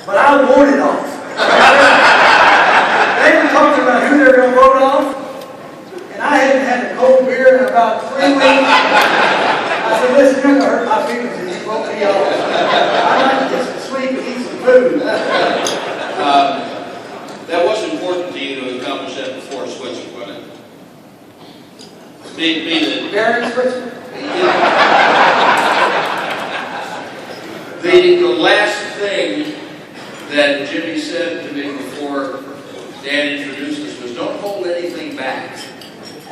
but I want it off. They were talking about who they're going to vote off, and I hadn't had a cold beer in about 3 weeks. I said, listen, you're going to hurt my feelings if you vote me off. I like to get some sleep and eat some food. That was important to you to accomplish that before switching, wasn't it? Gary switching? The last thing that Jimmy said to me before Dan introduced us was, don't hold anything back.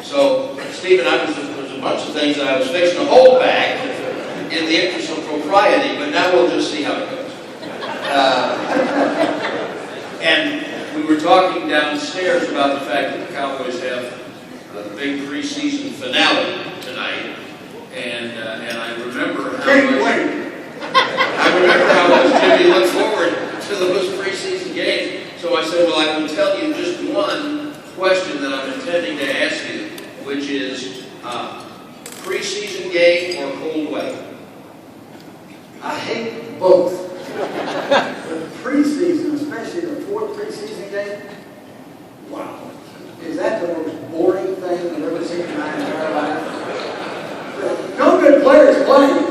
So, Stephen, there's a bunch of things that I was fixing to hold back in the interest of propriety, but now we'll just see how it goes. And we were talking downstairs about the fact that the Cowboys have the big preseason finale tonight, and I remember how much Jimmy looked forward to those preseason games. So I said, well, I will tell you just one question that I'm intending to ask you, which is preseason game or cold weather? I hate both. The preseason, especially the fourth preseason game, wow. Is that the most boring thing I've ever seen in my entire life? No good players playing.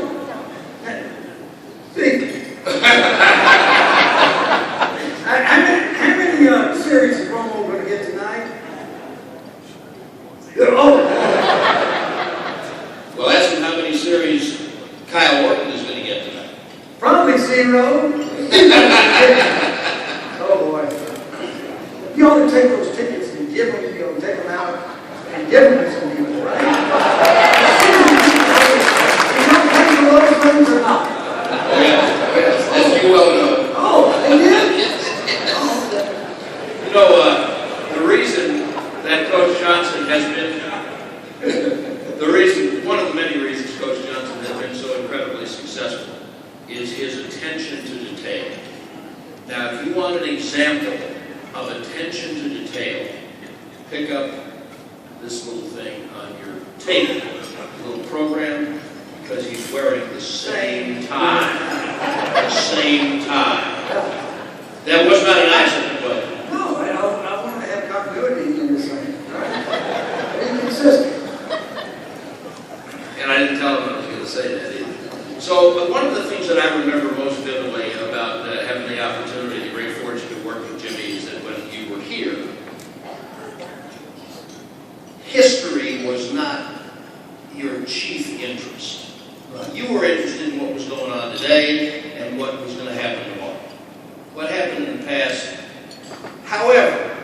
How many series is Romo going to get tonight? Oh. Well, ask him how many series Kyle Orton is going to get tonight. Probably 0. Oh boy. You ought to take those tickets and give them, take them out and give them to some people, right? You don't pay for those things or not? Oh, yes. As you well know. Oh, they did? You know, the reason that Coach Johnson has been, one of the many reasons Coach Johnson has been so incredibly successful is his attention to detail. Now, if you want an example of attention to detail, pick up this little thing on your table, a little program, because he's wearing the same tie. The same tie. That was not an accident, but... No, I want to have continuity in this thing, right? Be consistent. And I didn't tell him I was going to say that either. So, but one of the things that I remember most vividly about having the opportunity, the great fortune to work with Jimmy, is that when you were here, history was not your chief interest. You were interested in what was going on today and what was going to happen tomorrow. What happened in the past. However,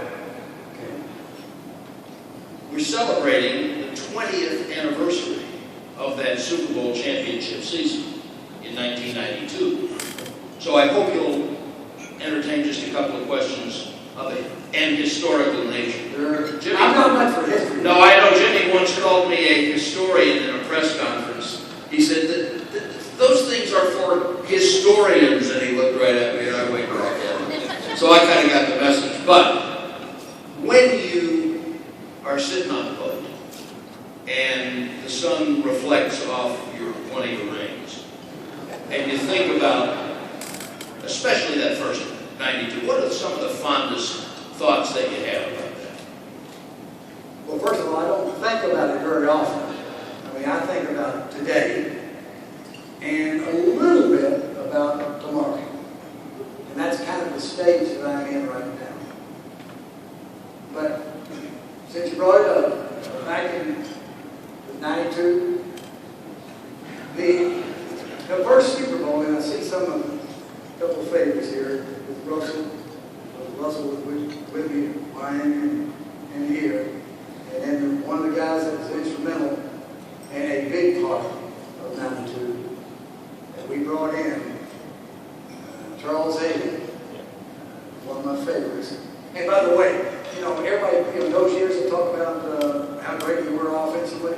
we're celebrating the 20th anniversary of that Super Bowl championship season in 1992. So I hope you'll entertain just a couple of questions of an historical nature. Jimmy, I'm not much for history. No, I know Jimmy once called me a historian in a press conference. He said that those things are for historians, and he looked right at me and I winked back at him. So I kind of got the message. But when you are sitting on a boat and the sun reflects off one of your rings, and you think about, especially that first 92, what are some of the fondest thoughts that you have about that? Well, first of all, I don't think about it very often. I mean, I think about today and a little bit about tomorrow. And that's kind of the stage that I'm in right now. But since you brought it up, back in 92, the first Super Bowl, and I see a couple of favorites here with Russell. Russell was with me in Miami and here. And then one of the guys that was instrumental and a big part of 92, and we brought in Charles Hayden, one of my favorites. And by the way, everybody, those years they talk about how great we were offensively,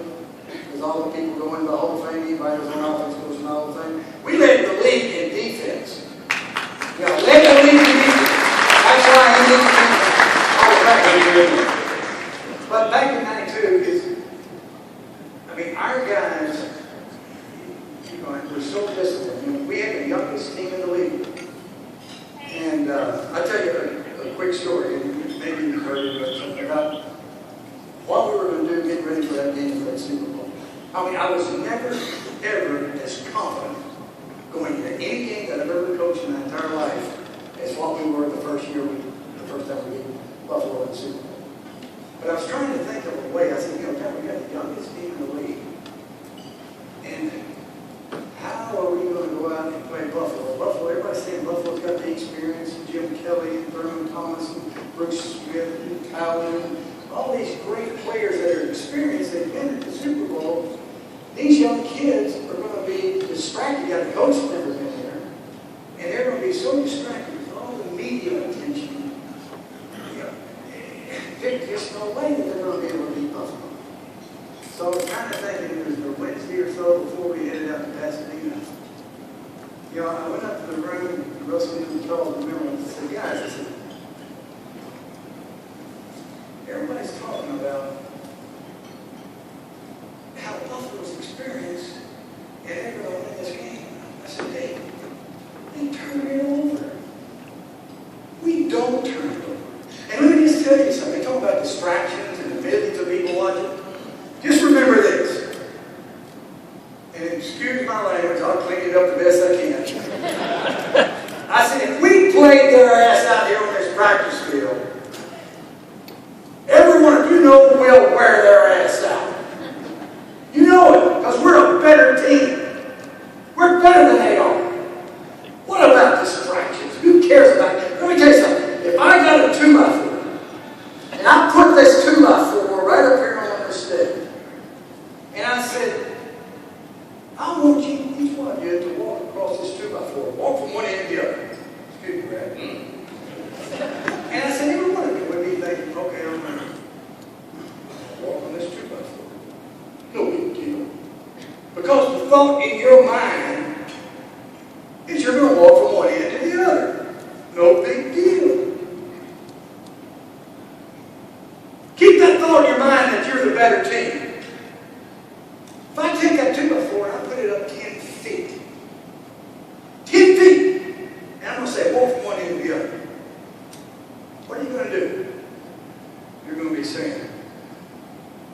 because all the people go into the Hall of Fame, anybody who's on offense goes in the Hall of Fame. We led the league in defense. Led the league in defense. That's why I need to But back in 92, our guys, were so disciplined. We had the youngest team in the league. And story, and maybe you've heard it, but something about what we were going to do, get ready for that game for that Super Bowl. I mean, I was never, ever as confident going into any game that I've ever coached in my entire life as what we were the first time we beat Buffalo in the Super Bowl. But I was trying to think of a way. I said, God, we got the youngest team in the league. And how are we going to go out and play Buffalo? Buffalo, everybody's saying Buffalo's got the experience. Jim Kelly and Thurman Thomas and Bruce Smith and Allen, all these great players that are experienced, they've been at the Super Bowl. These young kids are going to be distracted. The coach has never been there. And they're going to be so distracted with all the media attention. There's just no way that they're going to be able to beat Buffalo. So I was kind of thinking it was the Wednesday or so before we headed out to Pasadena. I went up to the room, and Russell and Charles remember, and I said, guys, I said, everybody's talking about how Buffalo's experienced and they're going to win this game. I said, they turn it over. We don't turn it over. And let me just tell you something. They talk about distractions and millions of people watching. Just remember this. And excuse my language, I'll clean it up the best I can. I said, if we played their ass out here on this practice field, every one of you know we'll wear their ass out. You know it, because we're a better team. We're better than they are. What about distractions? Who cares about it? Let me tell you something. If I got a 2x4, and I put this 2x4 right up here on this stage, and I said, I want you, each one of you, to walk across this 2x4. Walk from one end to the other. Excuse me, Brad. And I said, every one of you would be thinking, okay, I'm going to walk on this 2x4. No big deal. Because the thought in your mind is you're going to walk from one end to the other. No big deal. Keep that thought in your mind that you're the better team. If I take that 2x4 and I put it up 10 feet, 10 feet, and I'm going to say walk from one end to the other, what are you going to do? You're going to be saying,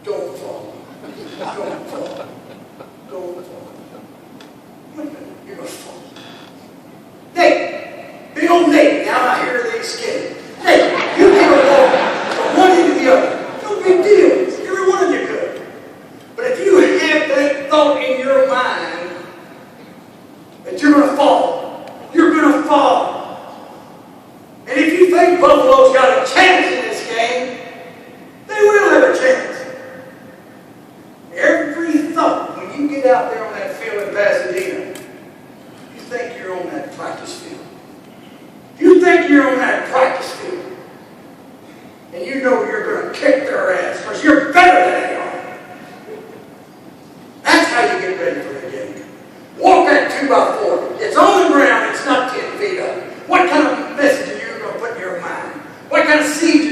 don't fall. Don't fall. Don't fall. You're going to fall. Nate, big old Nate, now I hear these kids. Nate, you can walk from one end to the other. No big deal. Every one of you could. But if you have that thought in your mind that you're going to fall, you're going to fall. And if you think Buffalo's got a chance in this game, they will have a chance. Every thought, when you get out there on that field in Pasadena, you think you're on that practice field. You think you're on that practice field. And you know you're going to kick their ass because you're better than they are. That's how you get ready for the game. Walk that 2x4. It's on the ground. It's not 10 feet up. What kind of message are you going to put in your mind? What kind of seed